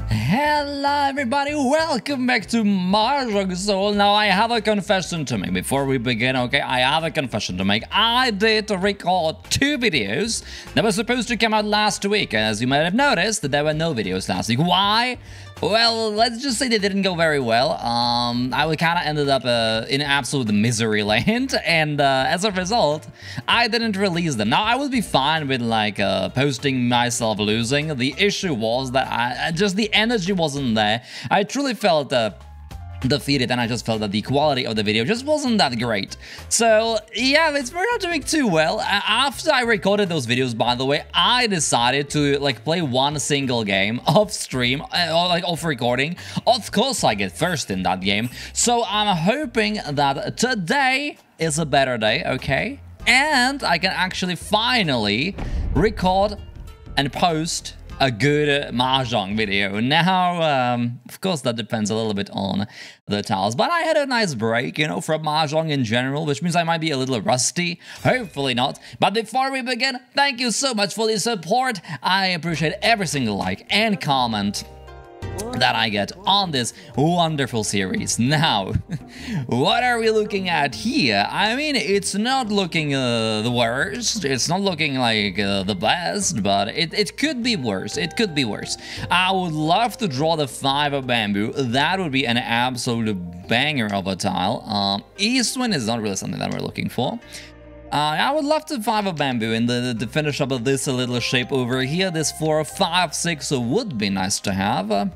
Hello everybody, welcome back to Mahjong Soul. Now I have a confession to make before we begin, okay? I have a confession to make. I did record 2 videos that were supposed to come out last week. As you might have noticed, there were no videos last week. Why? Well, let's just say they didn't go very well. I kind of ended up in absolute misery land, and as a result, I didn't release them. Now, I would be fine with like posting myself losing. The issue was that just the energy wasn't there. I truly felt defeated, and I just felt that the quality of the video just wasn't that great. So yeah, we're not doing too well. After I recorded those videos, by the way, I decided to like play one single game off stream or like off recording. Of course I get first in that game, so I'm hoping that today is a better day, okay, and I can actually finally record and post a good Mahjong video. Now, of course, that depends a little bit on the tiles, but I had a nice break, you know, from Mahjong in general, which means I might be a little rusty. Hopefully not. But before we begin, thank you so much for the support. I appreciate every single like and comment that I get on this wonderful series. Now, what are we looking at here? I mean, it's not looking the worst. It's not looking like the best, but it could be worse. It could be worse. I would love to draw the 5 of bamboo. That would be an absolute banger of a tile. East wind is not really something that we're looking for. I would love to 5 of bamboo and the finish up of this little shape over here. This 4, 5, 6 would be nice to have.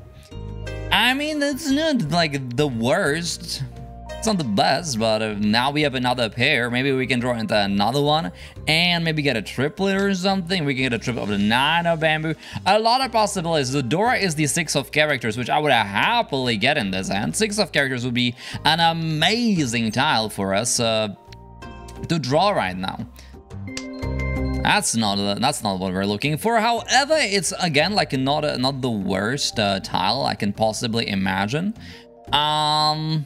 I mean, it's not like the worst. It's not the best, but now we have another pair. Maybe we can draw into another one and maybe get a triplet or something. We can get a triplet of the 9 of bamboo. A lot of possibilities. The Dora is the 6 of characters, which I would happily get in this hand. 6 of characters would be an amazing tile for us to draw right now. That's not what we're looking for. However, it's again like not the worst tile I can possibly imagine. I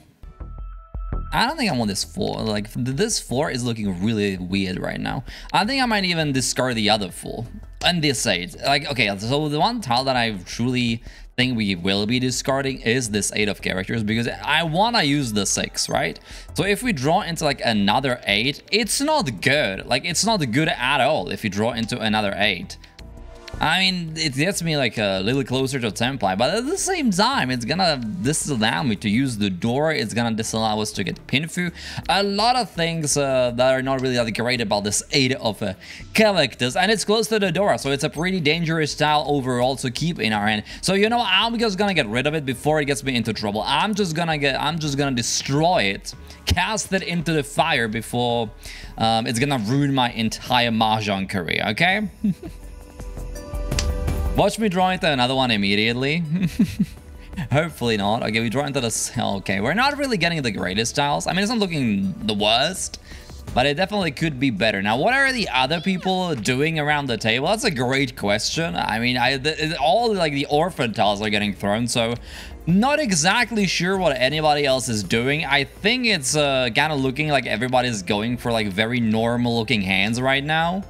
don't think I want this 4. Like, this 4 is looking really weird right now. I think I might even discard the other 4 and this 8. Like, okay, so the one tile that I truly think we will be discarding is this 8 of characters, because I want to use the 6, right? So if we draw into like another 8, it's not good. Like, it's not good at all if you draw into another 8. I mean, it gets me like a little closer to Templi, but at the same time, it's gonna disallow me to use the door. It's gonna disallow us to get Pinfu. A lot of things that are not really that great about this 8 of characters, and it's close to the door, so it's a pretty dangerous tile overall to keep in our hand. So you know, I'm just gonna get rid of it before it gets me into trouble. I'm just gonna destroy it, cast it into the fire before it's gonna ruin my entire Mahjong career. Okay. Watch me draw into another one immediately. Hopefully not. Okay, we draw into the... Okay, we're not really getting the greatest tiles. I mean, it's not looking the worst, but it definitely could be better. Now, what are the other people doing around the table? That's a great question. I mean, all like the orphan tiles are getting thrown, so not exactly sure what anybody else is doing. I think it's kind of looking like everybody's going for like very normal looking hands right now.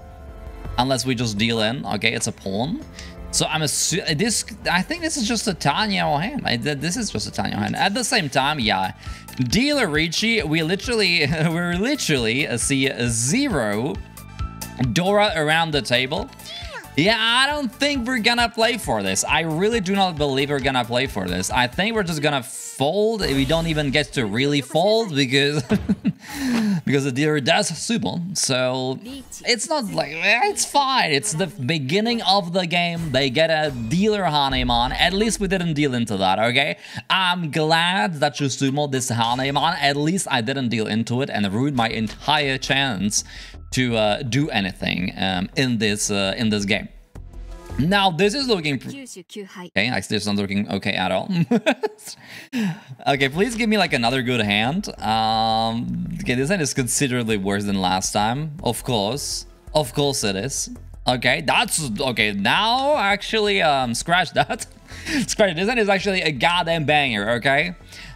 Unless we just deal in. Okay, it's a pawn. So I'm assuming this. I think this is just a Tanya hand. This is just a Tanya hand. At the same time, yeah, dealer Ricci. We literally see 0 Dora around the table. Yeah, I don't think we're gonna play for this. I really do not believe we're gonna play for this. I think we're just gonna fold. We don't even get to really fold because because the dealer does summon. So it's not like, it's fine. It's the beginning of the game. They get a dealer Hanemon. At least we didn't deal into that, okay? I'm glad that you summoned this Hanemon. At least I didn't deal into it and ruin my entire chance to do anything in this game. Now this is looking okay. Actually, it's not looking okay at all. Okay, please give me like another good hand. Okay, this hand is considerably worse than last time. Of course it is. Okay, that's okay. Now actually, scratch that. Scratch it. This hand is actually a goddamn banger. Okay.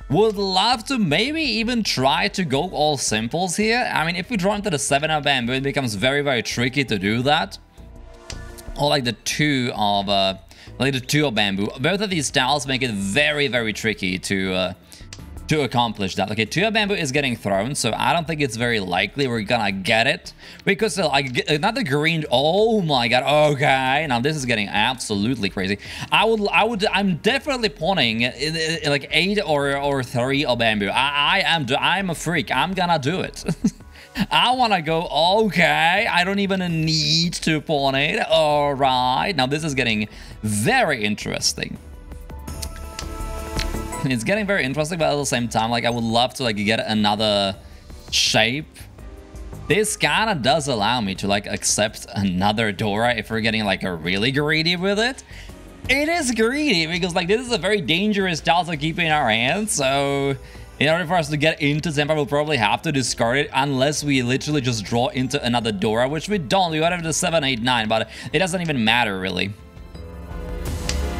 Would love to maybe even try to go all simples here. I mean, if we draw into the 7 of bamboo, it becomes very, very tricky to do that. Or like the 2 of like the 2 bamboo. Both of these tiles make it very, very tricky to accomplish that. Okay, 2 bamboo is getting thrown, so I don't think it's very likely we're gonna get it. Because not the green. Oh my god. Okay, now this is getting absolutely crazy. I'm definitely pawning like 8 or 3 of bamboo. I'm a freak. I'm gonna do it. I want to go. Okay, I don't even need to pawn it. All right, now this is getting very interesting. It's getting very interesting, but at the same time, like, I would love to like get another shape. This kind of does allow me to like accept another Dora if we're getting like a really greedy with it. It is greedy because like this is a very dangerous tile to keep in our hands. So in order for us to get into Tempa, we'll probably have to discard it unless we literally just draw into another Dora, which we don't. We got have the 7, 8, 9, but it doesn't even matter really.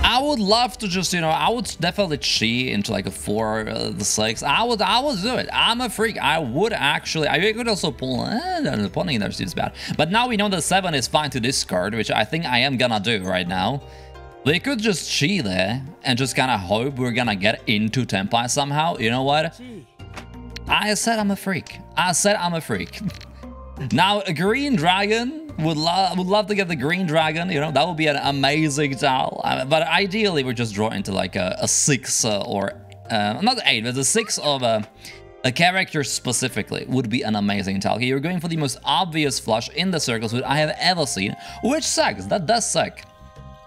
I would love to just, you know, I would definitely cheat into like a 4, the 6. I would do it. I'm a freak. I would actually. I could also pull. Pulling there seems bad. But now we know the 7 is fine to discard, which I think I am gonna do right now. We could just cheat there and just kind of hope we're gonna get into Tempai somehow. You know what? I said I'm a freak. I said I'm a freak. Now, a green dragon. Would love to get the green dragon, you know, that would be an amazing tile. But ideally, we just draw into like a 6 or not 8, but a 6 of a character specifically would be an amazing tile. Okay, you're going for the most obvious flush in the circles I have ever seen, which sucks. That does suck.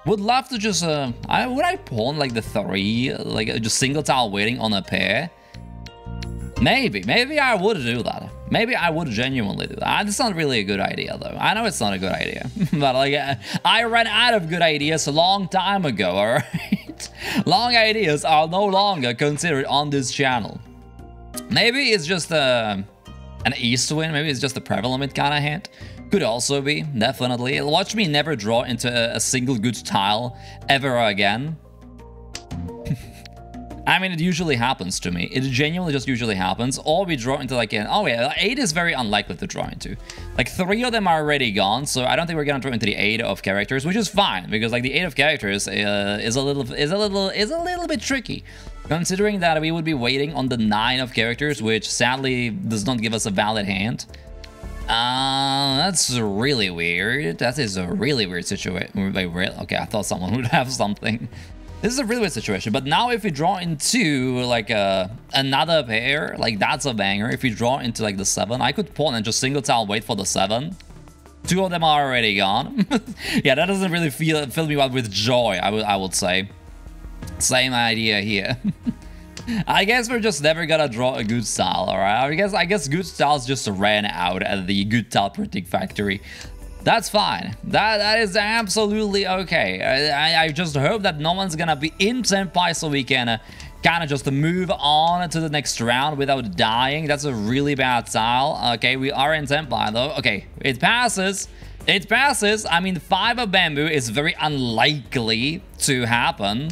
Would love to just would I pawn like the 3, like just single tile waiting on a pair? Maybe I would do that. Maybe I would genuinely do that. It's not really a good idea, though. I know it's not a good idea. But, like, I ran out of good ideas a long time ago, alright? Long ideas are no longer considered on this channel. Maybe it's just an east win. Maybe it's just a prevalent kind of hand. Could also be, definitely. Watch me never draw into a single good tile ever again. I mean, it usually happens to me. It genuinely just usually happens. Or we draw into like an... Oh yeah, 8 is very unlikely to draw into. Like 3 of them are already gone, so I don't think we're gonna draw into the 8 of characters, which is fine because like the 8 of characters is a little bit tricky, considering that we would be waiting on the 9 of characters, which sadly does not give us a valid hand. That's really weird. That is a really weird situation. Okay, I thought someone would have something. This is a really weird situation, but now if we draw into like another pair, like that's a banger. If we draw into like the 7, I could pawn and just single tile wait for the 7. 2 of them are already gone. Yeah, that doesn't really fill me up with joy, I would say. Same idea here. I guess we're just never gonna draw a good style, alright? I guess good styles just ran out at the good tile printing factory. That's fine. That is absolutely okay. I just hope that no one's gonna be in Senpai so we can kind of just move on to the next round without dying. That's a really bad style. Okay, we are in Senpai though. Okay, it passes. It passes. I mean, 5 of bamboo is very unlikely to happen.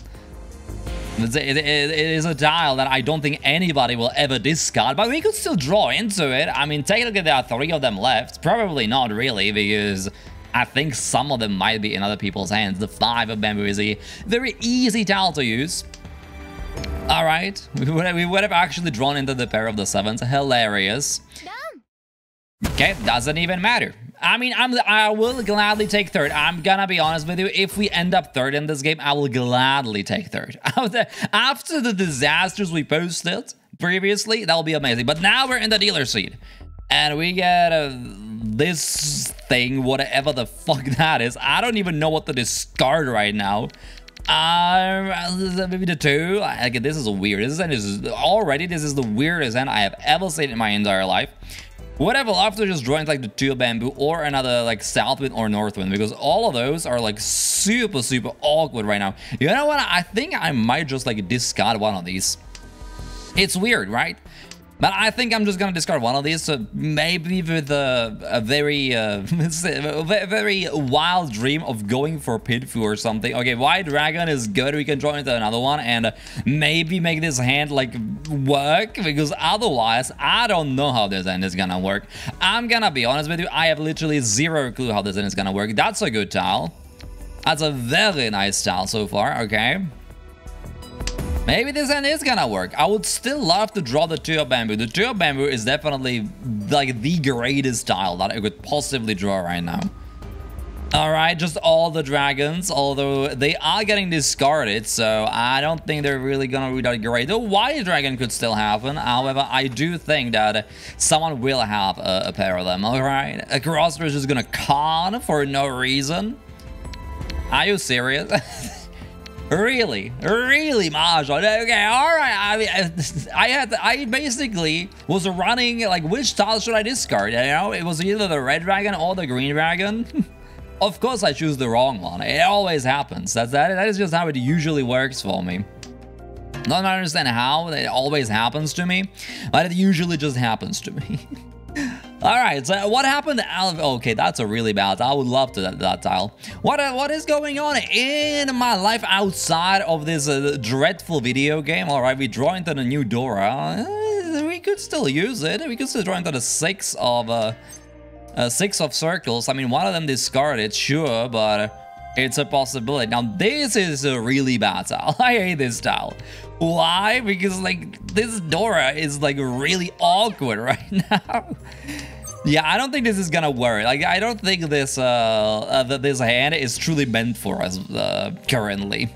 It is a tile that I don't think anybody will ever discard, but we could still draw into it. I mean, technically there are 3 of them left. Probably not really, because I think some of them might be in other people's hands. The 5 of bamboo is a very easy tile to use. All right, we would have actually drawn into the pair of the 7s. Hilarious. Okay, doesn't even matter. I mean, I will gladly take 3rd. I'm gonna be honest with you. If we end up 3rd in this game, I will gladly take 3rd. After the disasters we posted previously, that will be amazing. But now we're in the dealer seat. And we get this thing, whatever the fuck that is. I don't even know what to discard right now. Maybe the 2. Like, this is weird. This is the weirdest hand I have ever seen in my entire life. Would have loved to just join like the 2 bamboo or another like south wind or north wind, because all of those are like super awkward right now. You know what? I think I might just like discard one of these. It's weird, right? But I think I'm just gonna discard one of these, so maybe with a very wild dream of going for Pitfu or something. Okay, White Dragon is good. We can draw into another one and maybe make this hand like work, because otherwise I don't know how this hand is gonna work. I'm gonna be honest with you, I have literally 0 clue how this hand is gonna work. That's a good tile. That's a very nice tile so far, okay. Maybe this hand is gonna work. I would still love to draw the 2 of bamboo. The 2 of bamboo is definitely like the greatest tile that I could possibly draw right now. Alright, just all the dragons, although they are getting discarded, so I don't think they're really gonna be that great. The white dragon could still happen, however, I do think that someone will have a pair of them, alright? A crosser is just gonna con for no reason. Are you serious? Really? Really, Mahjong? Okay, alright, I mean, I basically was running, like, which tile should I discard, you know? It was either the red dragon or the green dragon. Of course I choose the wrong one. It always happens. That is just how it usually works for me. Don't understand how it always happens to me, but it usually just happens to me. Alright, so what happened to okay, that's a really bad tile. I would love to that tile. What is going on in my life outside of this dreadful video game? Alright, we draw into the new Dora. We could still use it. We could still draw into the 6 of 6 of circles. I mean, one of them discarded, sure, but it's a possibility. Now, this is a really bad tile. I hate this tile. Why? Because, like, this Dora is, like, really awkward right now. Yeah, I don't think this is gonna work. Like, I don't think this this hand is truly meant for us currently.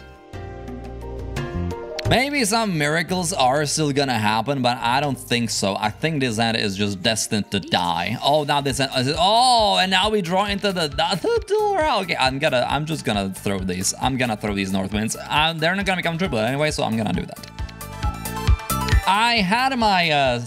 Maybe some miracles are still gonna happen, but I don't think so. I think this hand is just destined to die. Oh, now this hand, oh, and now we draw into the Dora. Okay, I'm just gonna throw these. I'm gonna throw these north winds. They're not gonna become triple anyway, so I'm gonna do that. I had my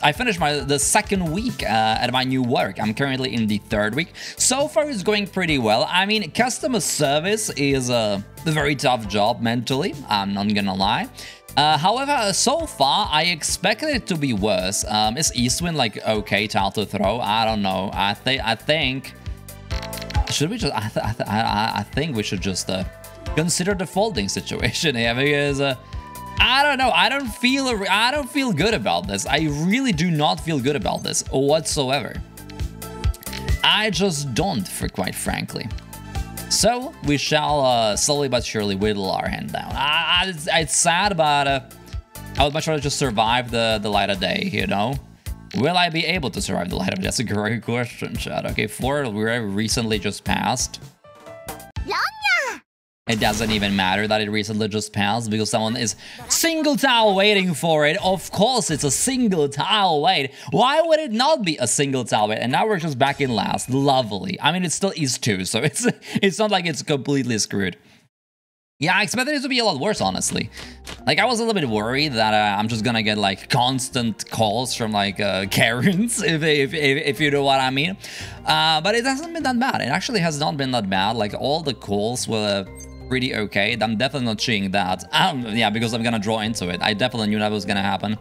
I finished the 2nd week at my new work. I'm currently in the 3rd week. So far, it's going pretty well. I mean, customer service is a very tough job mentally. I'm not gonna lie. However, so far, I expected it to be worse. Is Eastwind like okay tile to throw? I don't know. I think should we just? I think we should just consider the folding situation here because. I don't know. I don't feel good about this. I really do not feel good about this whatsoever. I just don't, quite frankly. So we shall slowly but surely whittle our hand down. It's sad, but I would much rather just survive the light of day. You know, will I be able to survive the light of day? That's a great question, chat. Okay, 4 we recently just passed. It doesn't even matter that it recently just passed because someone is single tile waiting for it. Of course, it's a single tile wait. Why would it not be a single tile wait? And now we're just back in last. Lovely. I mean, it still is 2, so it's not like it's completely screwed. Yeah, I expected it to be a lot worse, honestly. Like, I was a little bit worried that I'm just gonna get, like, constant calls from, like, Karens, if you know what I mean. But it hasn't been that bad. It actually has not been that bad. Like, all the calls were pretty okay. I'm definitely not seeing that. Yeah, because I'm gonna draw into it. I definitely knew that was gonna happen.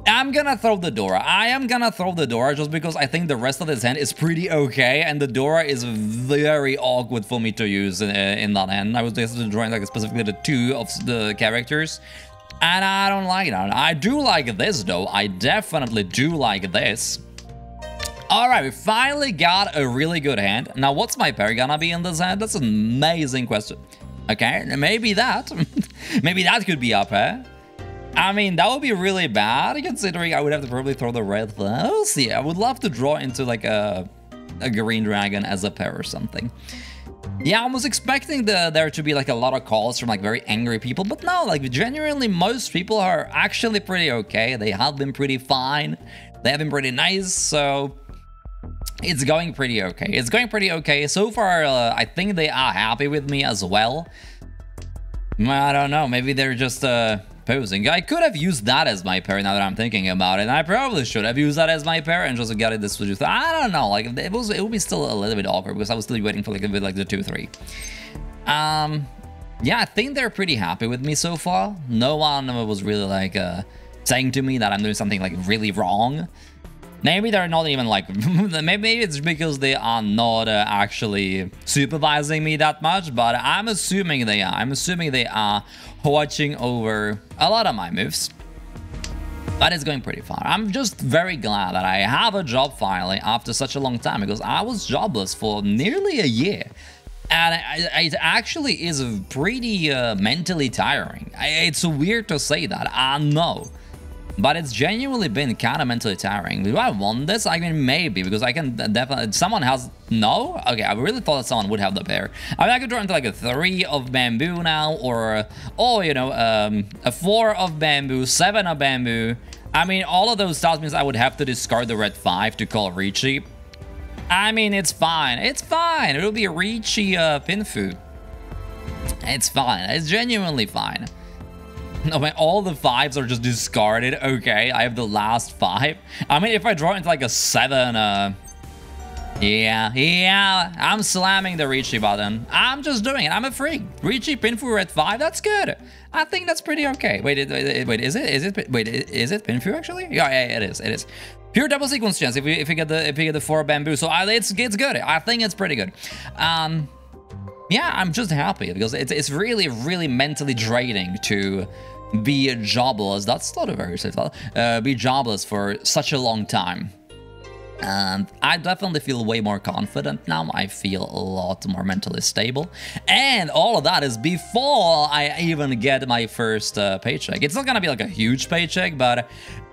I'm gonna throw the Dora. I am gonna throw the Dora just because I think the rest of this hand is pretty okay, and the Dora is very awkward for me to use in that hand. I was just drawing like specifically the 2 of the characters, and I don't like that. I do like this though. I definitely do like this. Alright, we finally got a really good hand. Now, what's my pair gonna be in this hand? That's an amazing question. Okay, maybe that. Maybe that could be up pair. I mean, that would be really bad, considering I would have to probably throw the red there. We'll see. I would love to draw into, like, a green dragon as a pair or something. Yeah, I was expecting there to be, like, a lot of calls from, like, very angry people. But no, like, genuinely, most people are actually pretty okay. They have been pretty fine. They have been pretty nice, so it's going pretty okay. It's going pretty okay. So far, I think they are happy with me as well. I don't know. Maybe they're just posing. I could have used that as my pair now that I'm thinking about it. And I probably should have used that as my pair and just got it this with. I don't know. Like, it would be still a little bit awkward because I was still waiting for like a bit like the 2-3. Yeah, I think they're pretty happy with me so far. No one was really like saying to me that I'm doing something like really wrong. Maybe they're not even like, maybe it's because they are not actually supervising me that much, but I'm assuming they are. I'm assuming they are watching over a lot of my moves. But it's going pretty far. I'm just very glad that I have a job finally after such a long time because I was jobless for nearly a year. And it actually is pretty mentally tiring. It's weird to say that, I know. But it's genuinely been kind of mentally tiring. Do I want this? I mean, maybe, because I can definitely... Someone has... No? Okay, I really thought that someone would have the pair. I mean, I could draw into like a 3 of bamboo now, or... Oh, you know, a 4 of bamboo, 7 of bamboo. I mean, all of those styles means I would have to discard the red 5 to call Ricci. I mean, it's fine. It's fine. It'll be a Ricci Pinfu. It's fine. It's genuinely fine. No, man, all the 5s are just discarded. Okay, I have the last 5. I mean, if I draw into like a 7, yeah, I'm slamming the Ricci button. I'm just doing it. I'm a freak. Ricci Pinfu red 5, that's good. I think that's pretty okay. Wait, is it Pinfu actually? Yeah, it is. Pure double sequence chance if you get the 4 bamboo. So it's good. I think it's pretty good. Yeah, I'm just happy because it's really, really mentally draining to be jobless. That's not a very safe thought. Be jobless for such a long time. And I definitely feel way more confident now. I feel a lot more mentally stable. And all of that is before I even get my first paycheck. It's not gonna be like a huge paycheck, but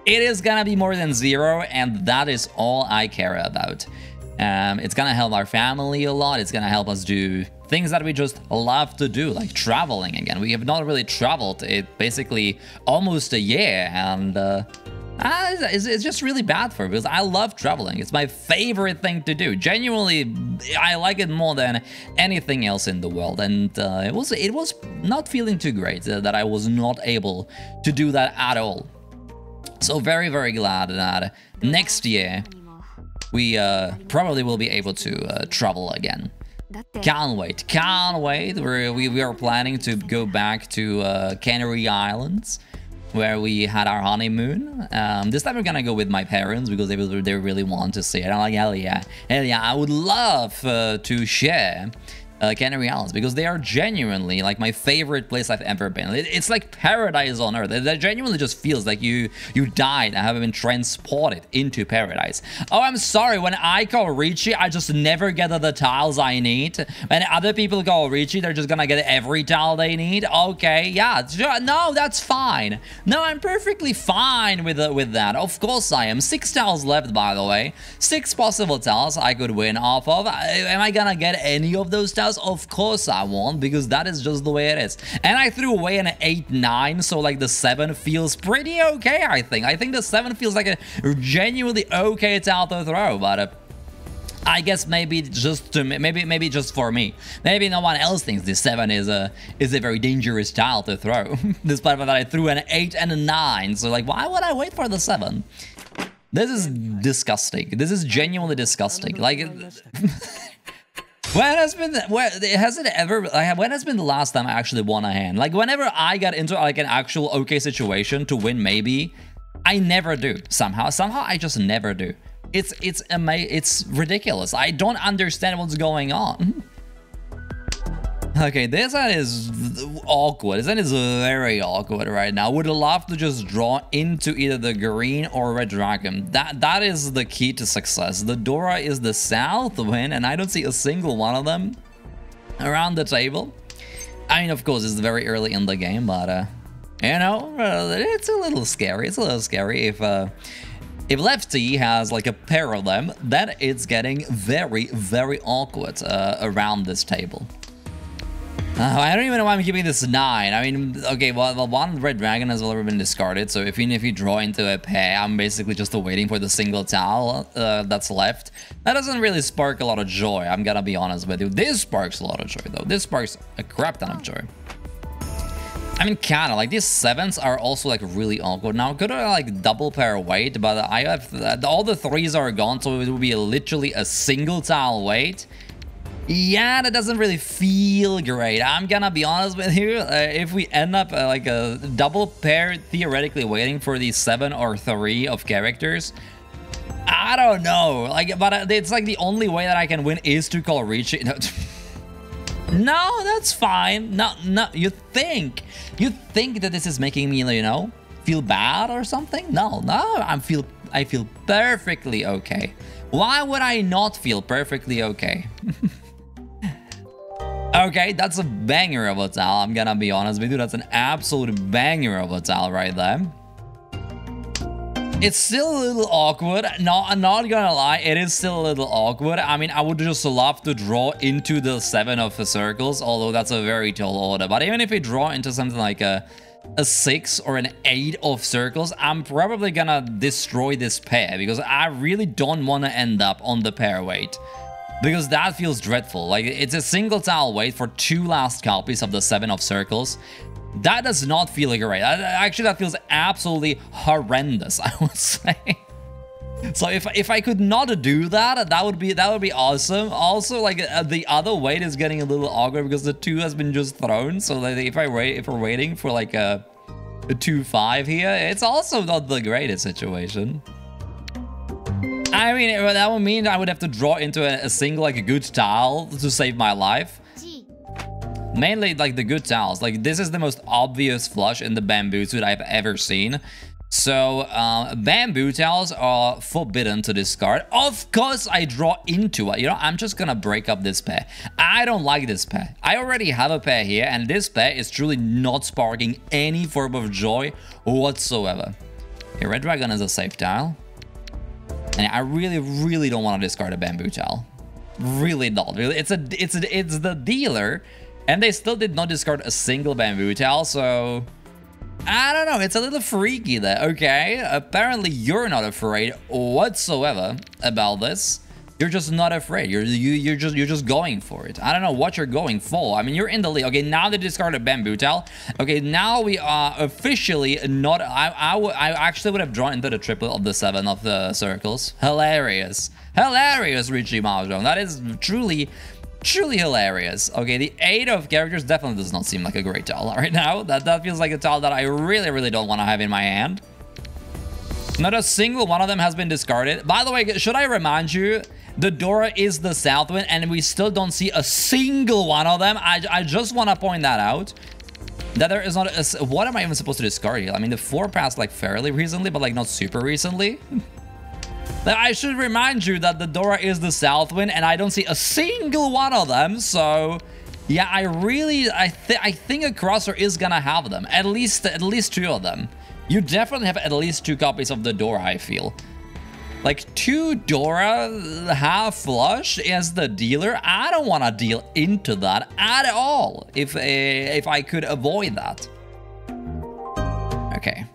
it is gonna be more than 0, and that is all I care about. It's gonna help our family a lot. It's gonna help us do things that we just love to do, like traveling again. We have not really traveled basically almost a year, and it's just really bad for me because I love traveling. It's my favorite thing to do. Genuinely, I like it more than anything else in the world, and it was not feeling too great that I was not able to do that at all. So very, very glad that next year we probably will be able to travel again. Can't wait. We are planning to go back to Canary Islands, where we had our honeymoon. This time we're gonna go with my parents because they really want to see it. I'm like, hell yeah, I would love to share Canary Islands because they are genuinely like my favorite place I've ever been. It's like paradise on earth. It genuinely just feels like you died and have been transported into paradise. Oh, I'm sorry, when I call Ricci, I just never get the tiles I need. When other people call Ricci, they're just gonna get every tile they need. Okay, yeah, no, that's fine. No, I'm perfectly fine with that. Of course I am. 6 tiles left, by the way. 6 possible tiles I could win off of. Am I gonna get any of those tiles? Of course I won't, because that is just the way it is. And I threw away an 8-9, so like the 7 feels pretty okay, I think. I think the 7 feels like a genuinely okay tile to throw, but I guess maybe just maybe just for me. Maybe no one else thinks this 7 is a very dangerous tile to throw. Despite that I threw an 8 and a 9, so like why would I wait for the 7? This is disgusting. This is genuinely disgusting. Like when has been the last time I actually won a hand? Like whenever I got into like an actual okay situation to win, maybe I never do. Somehow I just never do. It's ridiculous. I don't understand what's going on. Okay, this one is awkward. This one is very awkward right now. Would love to just draw into either the green or red dragon. That is the key to success. The Dora is the south win, and I don't see a single one of them around the table. I mean, of course, it's very early in the game, but you know, it's a little scary. It's a little scary if Lefty has like a pair of them, then it's getting very, very awkward around this table. I don't even know why I'm keeping this 9. I mean, okay, well, one red dragon has already been discarded, so even if you draw into a pair, I'm basically just waiting for the single tile that's left. That doesn't really spark a lot of joy, I'm gonna be honest with you. This sparks a lot of joy, though. This sparks a crap ton of joy. I mean, kinda, like, these 7s are also, like, really awkward. Now, could I, like, double pair weight, but I have... all the 3s are gone, so it will be literally a single tile weight. Yeah, that doesn't really feel great. I'm gonna be honest with you. If we end up like a double pair, theoretically waiting for these 7 or 3 of characters, I don't know. Like, but it's like the only way that I can win is to call Ricci. No, that's fine. No, you think that this is making me, you know, feel bad or something? No, I feel perfectly okay. Why would I not feel perfectly okay? Okay, that's a banger of a tile, I'm gonna be honest with you. That's an absolute banger of a tile right there. It's still a little awkward. No, I'm not gonna lie, it is still a little awkward. I mean, I would just love to draw into the 7 of the circles, although that's a very tall order. But even if we draw into something like a 6 or an 8 of circles, I'm probably gonna destroy this pair because I really don't want to end up on the pair weight. Because that feels dreadful. Like, it's a single tile weight for 2 last copies of the 7 of circles. That does not feel like great. Actually, that feels absolutely horrendous, I would say. So if I could not do that, that would be awesome. Also, like, the other weight is getting a little awkward because the 2 has been just thrown. So like, if we're waiting for like a 2-5 here, it's also not the greatest situation. I mean, that would mean I would have to draw into a single, like, a good tile to save my life. Mainly, like, the good tiles. Like, this is the most obvious flush in the bamboo suit I've ever seen. So, bamboo tiles are forbidden to discard. Of course, I draw into it. You know, I'm just gonna break up this pair. I don't like this pair. I already have a pair here, and this pair is truly not sparking any form of joy whatsoever. Okay, red dragon is a safe tile. And I really don't want to discard a bamboo tile. Really not. Really, it's the dealer, and they still did not discard a single bamboo tile. So I don't know. It's a little freaky there. Okay, apparently you're not afraid whatsoever about this. You're just not afraid. You're just going for it. I don't know what you're going for. I mean, you're in the lead. Okay, now they discarded bamboo tile. Okay, now we are officially not. I actually would have drawn into the triplet of the 7 of the circles. Hilarious, Richie Mahjong. That is truly hilarious. Okay, the 8 of characters definitely does not seem like a great tile right now. That feels like a tile that I really don't want to have in my hand. Not a single one of them has been discarded. By the way, should I remind you, the Dora is the Southwind, and we still don't see a single one of them. I just want to point that out. That there is not a... What am I even supposed to discard here? I mean, the 4 passed, like, fairly recently, but, like, not super recently. I should remind you that the Dora is the Southwind, and I don't see a single one of them, so... Yeah, I think a crosser is gonna have them. At least 2 of them. You definitely have at least 2 copies of the Dora, I feel. Like, 2 Dora, half flush as the dealer. I don't want to deal into that at all if I could avoid that. Okay.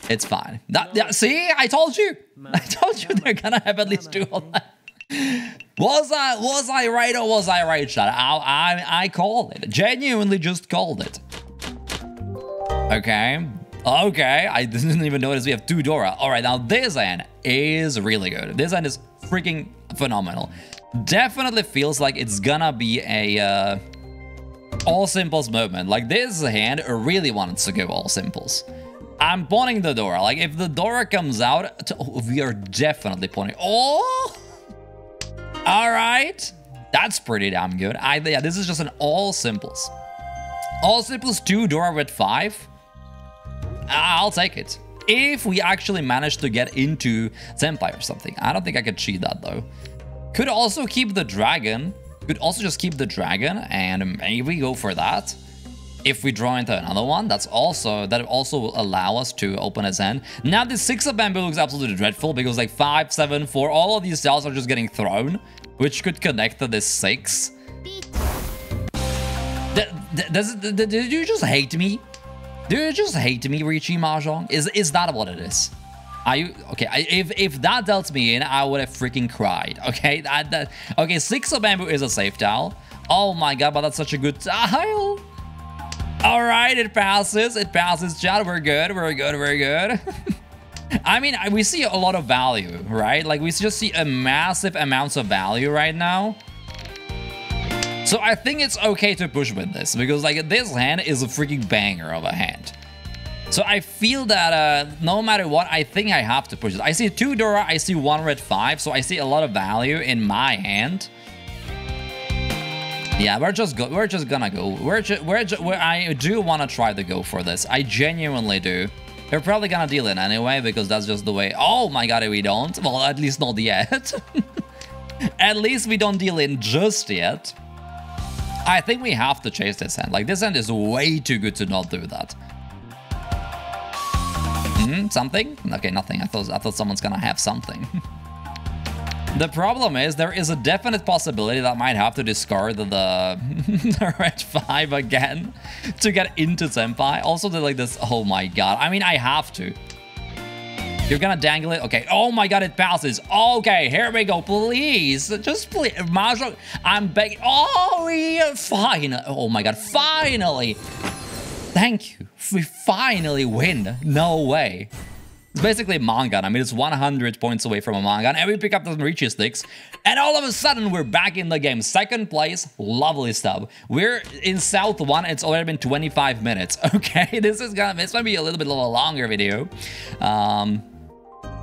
It's fine. Yeah, see? I told you. I told you they're gonna have at least 2 of them. Was I right or was I right, chat? I called it. Genuinely just called it. Okay. Okay, I didn't even notice we have 2 Dora. All right, now this hand is really good. This hand is freaking phenomenal. Definitely feels like it's gonna be a all simples moment. Like, this hand really wants to go all simples. I'm pawning the Dora. Like, if the Dora comes out, we are definitely pawning. Oh, all right, that's pretty damn good. Yeah, this is just an all simples. All simples 2 Dora with 5. I'll take it. If we actually manage to get into Senpai or something. I don't think I could cheat that, though. Could also keep the dragon. Could also just keep the dragon, and maybe go for that. If we draw into another one, that also will allow us to open his hand. Now, this 6 of bamboo looks absolutely dreadful because, like, 5, 7, 4, all of these tiles are just getting thrown, which could connect to this 6. Did you just hate me? Do you just hate me, Richie Mahjong? Is that what it is? Are you okay? If that dealt me in, I would have freaking cried. Okay, okay. 6 of bamboo is a safe tile. Oh my god, but that's such a good tile. All right, it passes. It passes, chat. We're good. We're good. We're good. I mean, we see a lot of value, right? Like, we just see a massive amounts of value right now. So I think it's okay to push with this because, like, this hand is a freaking banger of a hand. So I feel that no matter what, I think I have to push it. I see 2 Dora, I see 1 red 5, so I see a lot of value in my hand. Yeah, we're just gonna go. I do want to try to go for this. I genuinely do. They're probably gonna deal it anyway because that's just the way. Oh my god, we don't. Well, at least not yet. At least we don't deal in just yet. I think we have to chase this hand. Like, this hand is way too good to not do that. Something? Okay, nothing. I thought someone's gonna have something. The problem is there is a definite possibility that I might have to discard the red 5 again to get into Senpai. Also, like this. Oh my god. I mean, I have to. You're gonna dangle it? Okay. Oh my god, it passes. Okay, here we go. Please. Just please. Mahjong. I'm begging. Oh, yeah, fine. Oh my god. Finally. Thank you. We finally win. No way. It's basically a Mangan. I mean, it's 100 points away from a Mangan, and we pick up the Richi sticks, and all of a sudden, we're back in the game. Second place, lovely stuff. We're in South 1, it's already been 25 minutes, okay? This might be a little bit longer video than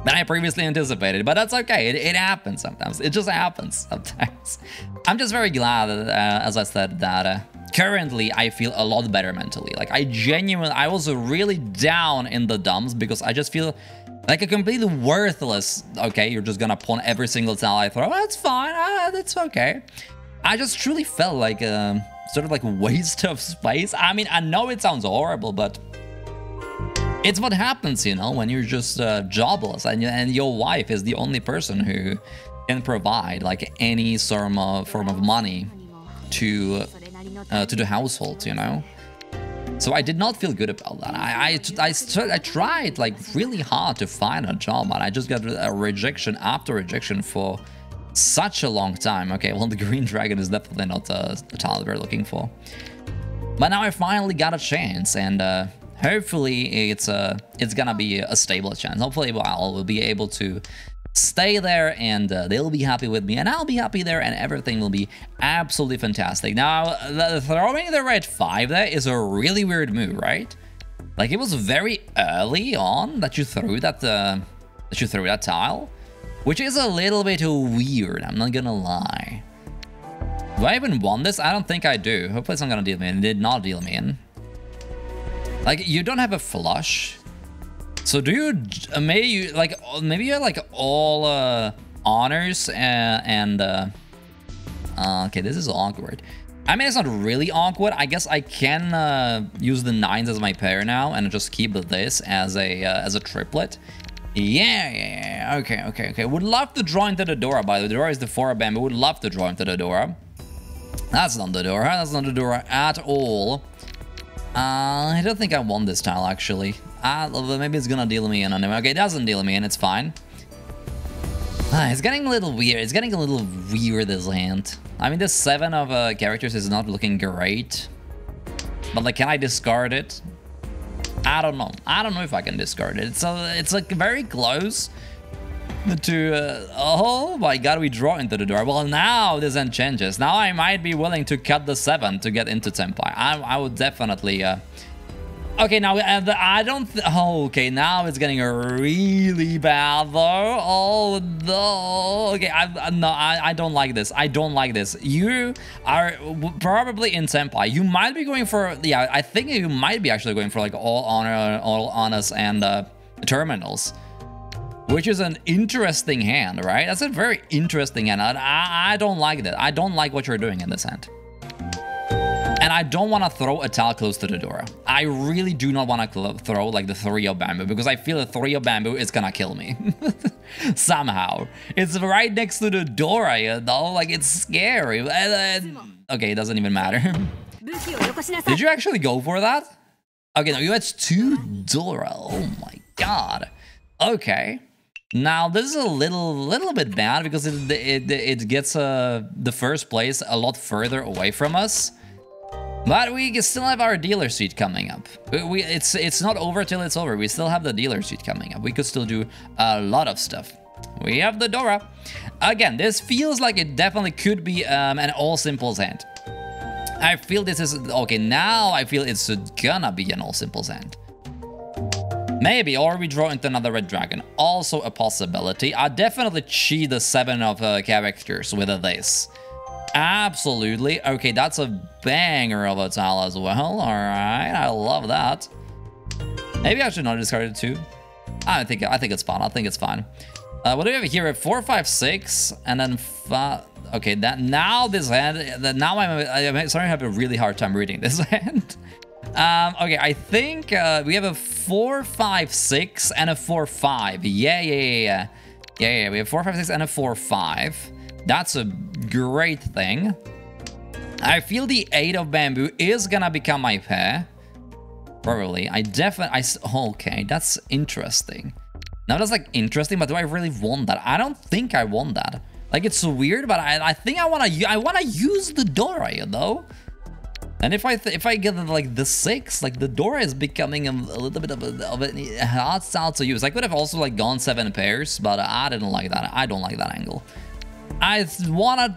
I previously anticipated, but that's okay. It happens sometimes. It just happens sometimes. I'm just very glad, as I said, that currently I feel a lot better mentally. Like, I was really down in the dumps because I just feel like a completely worthless, okay, you're just gonna pawn every single tile I throw. That's fine, that's okay. I just truly felt like sort of like a waste of space. I mean, I know it sounds horrible, but it's what happens, you know, when you're just jobless and your wife is the only person who can provide like any form of money to the household, you know. So I did not feel good about that. I tried like really hard to find a job, and I just got a rejection after rejection for such a long time. Okay, well, the green dragon is definitely not the tile we're looking for, but now I finally got a chance, and hopefully it's gonna be a stable chance. Hopefully I'll be able to stay there, and they'll be happy with me, and I'll be happy there, and everything will be absolutely fantastic. Now, throwing the red 5 there is a really weird move, right? Like, it was very early on that you threw that tile, which is a little bit weird, I'm not gonna lie. Do I even want this? I don't think I do. Hopefully it's not gonna deal me in. It did not deal me in. Like, you don't have a flush. So do you, maybe you're like all honors and okay, this is awkward. I mean, it's not really awkward. I guess I can use the 9s as my pair now and just keep this as a triplet. Yeah, okay. Would love to draw into the Dora, by the way. The Dora is the 4 bamboo. Would love to draw into the Dora. That's not the Dora. That's not the Dora at all. I don't think I want this tile, actually. Maybe it's gonna deal me in anyway. Okay, it doesn't deal me in, it's fine. It's getting a little weird. It's getting a little weird, this hand. I mean, this 7 of characters is not looking great. But, like, can I discard it? I don't know. I don't know if I can discard it. It's like, very close to... oh my god, we draw into the door. Well, now this end changes. Now I might be willing to cut the 7 to get into Senpai. I would definitely... Okay, now I don't... oh, okay, now it's getting really bad, though. Oh, no. Okay, I don't like this. I don't like this. You are probably in Senpai. You might be going for... yeah, I think you might be actually going for, like, all honors and terminals. Which is an interesting hand, right? That's a very interesting hand. I don't like that. I don't like what you're doing in this hand. And I don't want to throw a tile close to the Dora. I really do not want to throw like the 3 of bamboo, because I feel the 3 of bamboo is gonna kill me. Somehow. It's right next to the Dora, you know? Like, it's scary. Okay, it doesn't even matter. Did you actually go for that? Okay, no, you had 2 Dora. Oh my god. Okay. Now, this is a little bit bad, because it gets the first place a lot further away from us. But we still have our dealer seat coming up. It's not over till it's over. We still have the dealer seat coming up. We could still do a lot of stuff. We have the Dora. Again, this feels like it definitely could be an all simples hand. I feel this is... okay, now I feel it's gonna be an all simples hand. Maybe, or we draw into another red dragon. Also a possibility. I definitely cheat the 7 of characters with this. Absolutely. Okay, that's a banger of a tile as well. Alright, I love that. Maybe I should not discard it too. I think it's fine. I think it's fine. What do we have here? We have 4, 5, 6, and then 5. Okay, that now this hand. Now I'm starting to have a really hard time reading this hand. Okay, I think we have a 4, 5, 6, and a 4, 5. Yeah. We have 4, 5, 6, and a 4, 5. That's a great thing. I feel the 8 of bamboo is gonna become my pair. Probably. Okay, that's interesting. Now that's like interesting, but do I really want that? I don't think I want that. Like, it's weird, but I think I wanna use the Dora, you know? And if I get like the 6, like the Dora is becoming a little bit of a hard style to use. I could have also like gone 7 pairs, but I didn't like that. I don't like that angle. I just wanna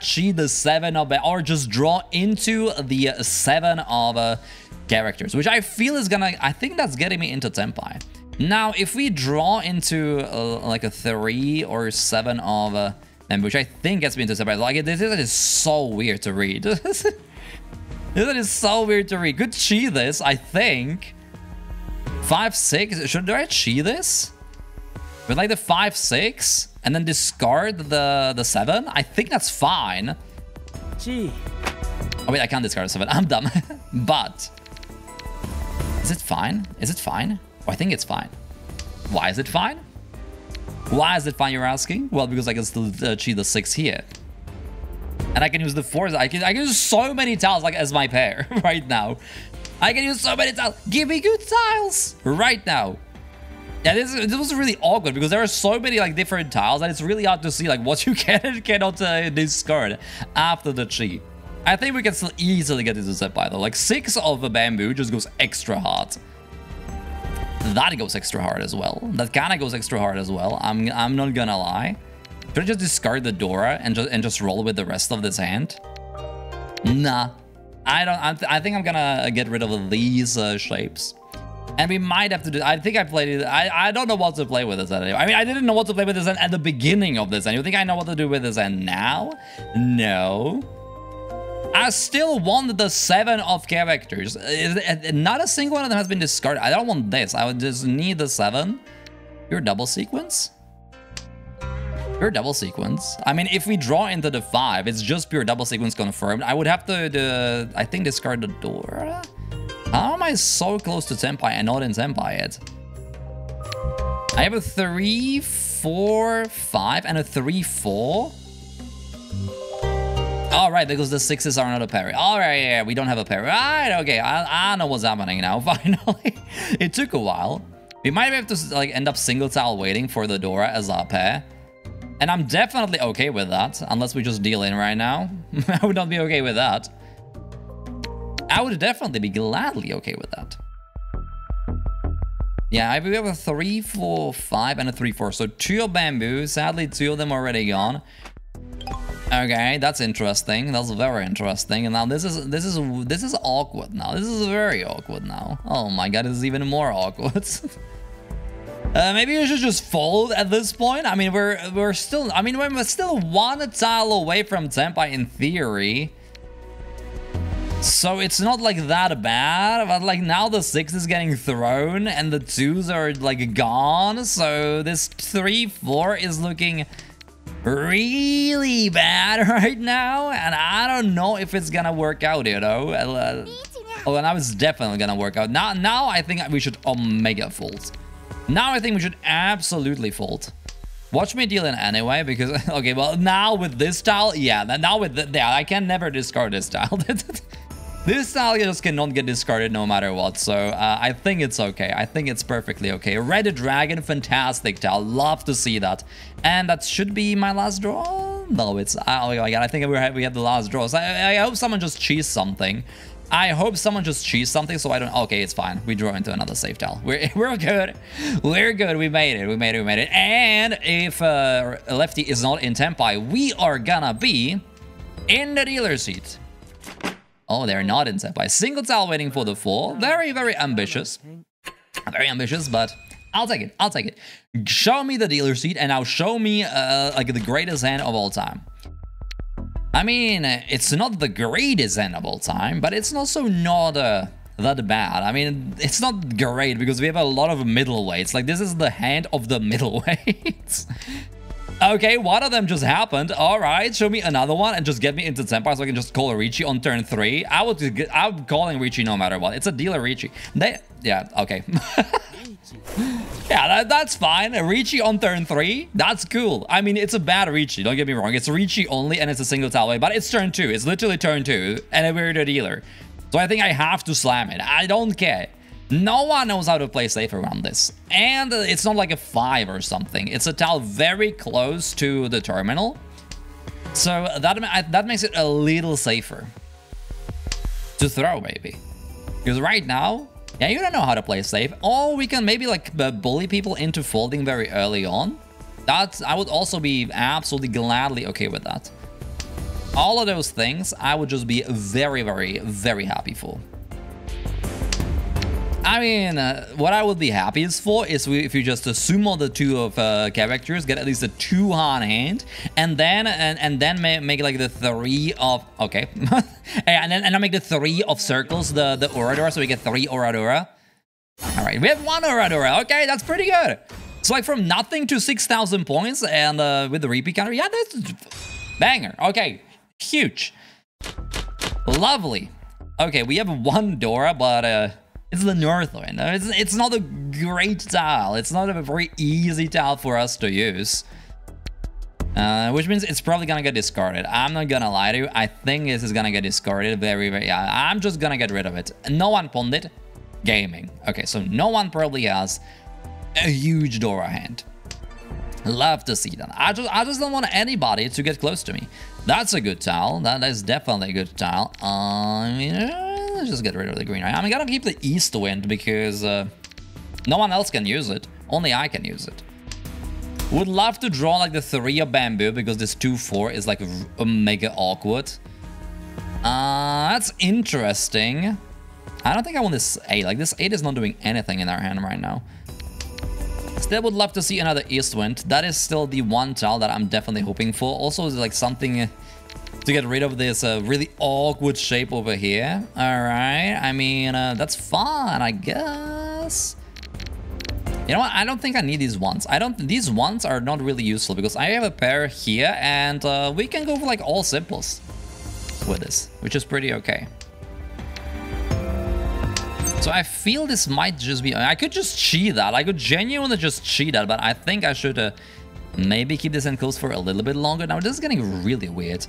cheat the 7 of, or just draw into the 7 of characters, which I feel is gonna. I think that's getting me into Tenpai. Now, if we draw into like a 3 or 7 of which I think gets me into Tenpai. Like, this is so weird to read. This is so weird to read. Could chi this, I think. 5, 6. Do I chi this? With like the 5, 6, and then discard the 7? I think that's fine. Gee. Oh wait, I can't discard the 7. I'm dumb. But is it fine? Is it fine? Oh, I think it's fine. Why is it fine? Why is it fine, you're asking? Well, because I can still cheat the 6 here. And I can use the 4. I can use so many tiles like as my pair right now. I can use so many tiles. Give me good tiles right now. Yeah, this was really awkward because there are so many like different tiles that it's really hard to see like what you can and cannot discard after the cheat. I think we can still easily get into Senpai though. Like 6 of the bamboo just goes extra hard. That goes extra hard as well. That kind of goes extra hard as well. I'm not gonna lie. Should I just discard the Dora and just roll with the rest of this hand? Nah, I don't. I think I'm gonna get rid of these shapes. And we might have to do. I think I played it. I don't know what to play with this end. I mean, I didn't know what to play with this end at the beginning of this end. You think I know what to do with this end now? No. I still want the 7 of characters. Not a single one of them has been discarded. I don't want this. I would just need the 7. Your double sequence? Pure double sequence. I mean, if we draw into the 5, it's just pure double sequence confirmed. I would have to, I think, discard the Dora. How am I so close to Senpai and not in Senpai yet? I have a 3, 4, 5 and a 3, 4. All right, because the 6s are not a parry. All right, yeah, we don't have a parry. All right, okay, I know what's happening now, finally. It took a while. We might have to like end up single tile waiting for the Dora as our pair. And I'm definitely okay with that, unless we just deal in right now. I would not be okay with that. I would definitely be gladly okay with that. Yeah, we have a 3, 4, 5 and a 3, 4. So 2 of bamboo. Sadly, 2 of them already gone. Okay, that's interesting. That's very interesting. And now this is awkward now. This is very awkward now. Oh my god, this is even more awkward. Maybe we should just fold at this point. I mean, we're still. I mean, we're still 1 tile away from Senpai in theory. So it's not like that bad, but like now the 6 is getting thrown and the 2s are like gone. So this 3, 4 is looking really bad right now, and I don't know if it's gonna work out, you know. Oh, and now it's definitely gonna work out. Now I think we should omega fold. Now I think we should absolutely fold. Watch me deal in anyway, because okay, well now with this style, yeah, now with I can never discard this style. This style just cannot get discarded no matter what, so I think it's okay. I think it's perfectly okay. Red Dragon, fantastic tile. Love to see that. And that should be my last draw? No, it's... oh my god, I think we have the last draw. So I hope someone just cheese something. I hope someone just cheese something so I don't... okay, it's fine. We draw into another safe tile. We're good. We're good. We made it. We made it. And if Lefty is not in Senpai, we are gonna be in the dealer seat. Oh, they're not in Senpai. Single tile waiting for the 4. Very, very ambitious. Very ambitious, but I'll take it. I'll take it. Show me the dealer seat and now show me like the greatest hand of all time. I mean, it's not the greatest hand of all time, but it's also not that bad. I mean, it's not great because we have a lot of middleweights. Like, this is the hand of the middleweights. Okay, one of them just happened. All right, show me another one and just get me into Senpai so I can just call Ricci on turn 3. I'm calling Ricci no matter what. It's a dealer Ricci. Yeah, okay. Yeah, that's fine. Ricci on turn 3, that's cool. I mean, it's a bad Ricci, don't get me wrong. It's Ricci only and it's a single tile away, but it's turn 2. It's literally turn 2 and we're the dealer. So I think I have to slam it. I don't care. No one knows how to play safe around this. And it's not like a 5 or something. It's a tile very close to the terminal. So that makes it a little safer to throw, maybe. Because right now, yeah, you don't know how to play safe. Or we can maybe like bully people into folding very early on. I would also be absolutely gladly okay with that. All of those things, I would just be very, very, very happy for. I mean, what I would be happiest for is if you just assume all the 2 of characters, get at least a 2 on hand, and then make like the 3 of and then make the 3 of circles the Oradora, so we get 3 Oradora. All right, we have 1 Oradora. Okay, that's pretty good. It's like from nothing to 6,000 points, and with the repeat counter, yeah, that's banger. Okay, huge, lovely. Okay, we have 1 Dora, but it's the Northwind. It's not a great tile. It's not a very easy tile for us to use. Which means it's probably gonna get discarded. I'm not gonna lie to you. I think this is gonna get discarded very, very... Yeah, I'm just gonna get rid of it. No one pawned it. Gaming. Okay, so no one probably has a huge Dora hand. Love to see that. I just don't want anybody to get close to me. That's a good tile. That is definitely a good tile. I mean... let's just get rid of the green. I'm gonna keep the East Wind because no one else can use it. Only I can use it. Would love to draw like the 3 of Bamboo because this 2-4 is like mega awkward. That's interesting. I don't think I want this 8. Like this 8 is not doing anything in our hand right now. Still would love to see another East Wind. That is still the 1 tile that I'm definitely hoping for. Also, is like something to get rid of this really awkward shape over here. All right, I mean, that's fun, I guess. You know what? I don't think I need these ones. These ones are not really useful because I have a pair here and we can go for like all simples with this, which is pretty okay. So I feel this might just be... I could just cheat that. I could genuinely just cheat that, but I think I should maybe keep this in close for a little bit longer. Now, this is getting really weird.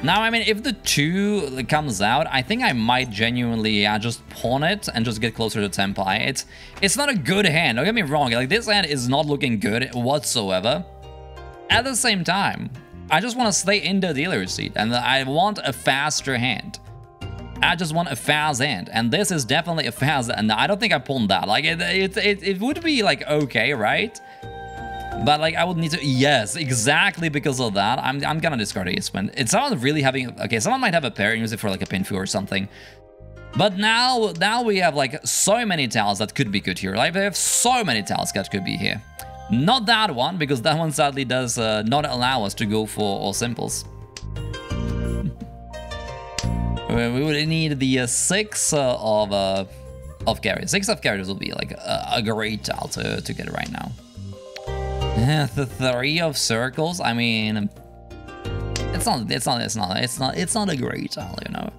Now, I mean, if the 2 comes out, I think I might genuinely just pawn it and just get closer to Senpai. It's not a good hand, don't get me wrong. Like, this hand is not looking good whatsoever. At the same time, I just want to stay in the dealer's seat, and I want a faster hand. I just want a fast hand, and this is definitely a fast, and I don't think I pawned that. Like, it would be, like, okay, right? But, like, I would need to... Yes, exactly because of that, I'm gonna discard Ace Wind. It's not really having... Okay, someone might have a pair and use it for, like, a Pinfu or something. But now we have, like, so many tiles that could be good here. Like, we have so many tiles that could be here. Not that one, because that one sadly does not allow us to go for all simples. We would need the 6 of carriers. 6 of carriers will be like a great tile to get right now. The 3 of circles. I mean, it's not a great tile, you know.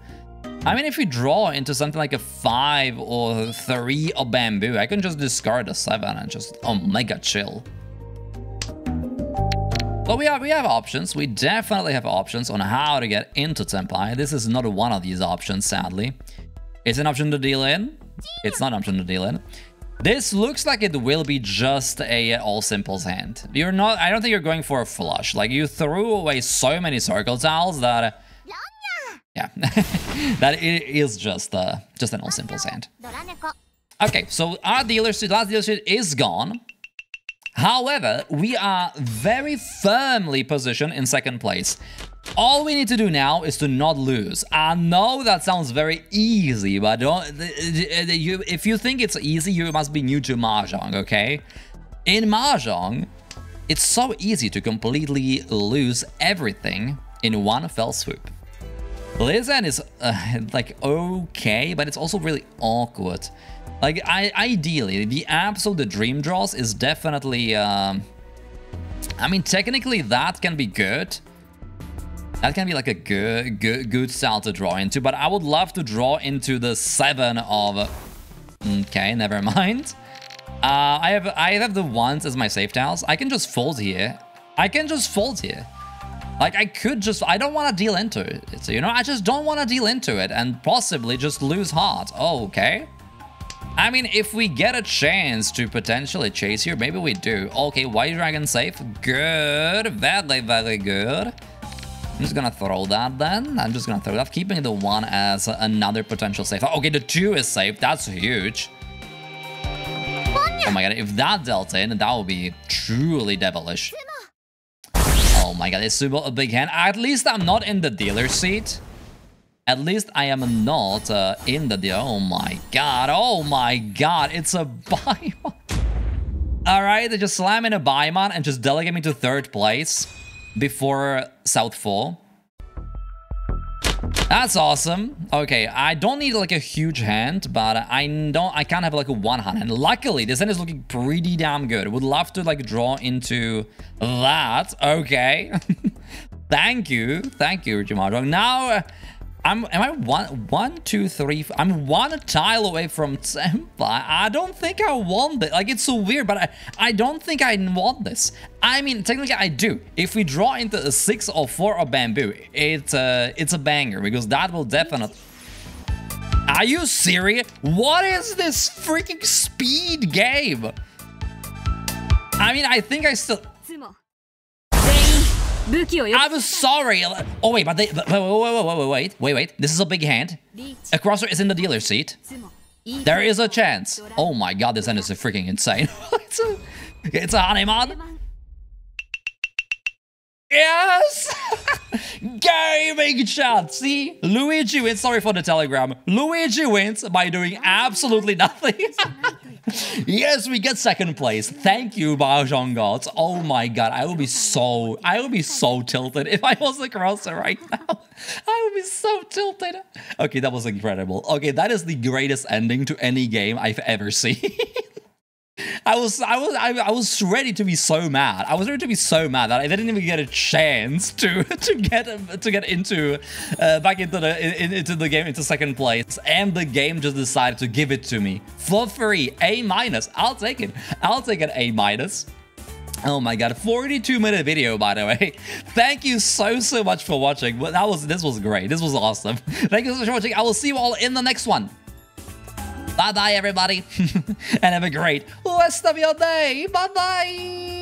I mean, if we draw into something like a 5 or 3 of bamboo, I can just discard a 7 and just mega chill. But we have options. We definitely have options on how to get into Senpai. This is not one of these options, sadly. It's an option to deal in. It's not an option to deal in. This looks like it will be just a all simples hand. You're not. I don't think you're going for a flush. Like, you threw away so many circle tiles that. Yeah, that it is just an all simples hand. Okay, so our last dealership is gone. However, we are very firmly positioned in second place. All we need to do now is to not lose. I know that sounds very easy, but if you think it's easy, you must be new to Mahjong, okay? In Mahjong, it's so easy to completely lose everything in one fell swoop. Lizan is like okay, but it's also really awkward. Like ideally, the absolute the dream draws is definitely. I mean, technically that can be good. That can be like a good style to draw into, but I would love to draw into the 7 of. Okay, never mind. I have the 1s as my safe tiles. I can just fold here. Like I could just. I don't want to deal into it. So you know, I just don't want to deal into it and possibly just lose heart. Oh, okay. I mean, if we get a chance to potentially chase here, maybe we do. Okay, White Dragon safe. Good. Very, very good. I'm just gonna throw that then. I'm just gonna throw that, keeping the 1 as another potential safe. Okay, the 2 is safe. That's huge. Oh my god, if that dealt in, that would be truly devilish. Oh my god, is Subo a big hand? At least I'm not in the dealer seat. At least I am not in the dealer. Oh my god, it's a Baimon. Alright, they just slam in a Baimon and just delegate me to 3rd place before Southfall. That's awesome. Okay, I don't need like a huge hand, but I can't have like a 1 hand. And luckily, this hand is looking pretty damn good. Would love to like draw into that. Okay. Thank you, Richie Mahjong. Now, am I one, two, three? I'm 1 tile away from Senpai. I don't think I want it. Like, it's so weird, but I don't think I want this. I mean, technically I do. If we draw into a 6 or 4 of bamboo, it's a banger, because that will definitely. Are you serious? What is this freaking speed game? I mean, I think I still. I'm sorry. Oh wait, but wait. This is a big hand. A crosser is in the dealer seat. There is a chance. Oh my god, this hand is freaking insane. It's a Hanemon. Yes! Gaming chat. See, Luigi wins. Sorry for the telegram. Luigi wins by doing absolutely nothing. Yes, we get 2nd place. Thank you, Mahjong gods. Oh my god, I would be so tilted if I was a crosser right now. I would be so tilted. Okay, that was incredible. Okay, that is the greatest ending to any game I've ever seen. I was ready to be so mad. I was ready to be so mad that I didn't even get a chance to get into back into the game, into 2nd place, and the game just decided to give it to me for free. A-. I'll take it. I'll take an A-. Oh my god, 42-minute video, by the way. Thank you so much for watching. This was great. This was awesome. Thank you so much for watching. I will see you all in the next one. Bye-bye, everybody. And have a great rest of your day. Bye-bye.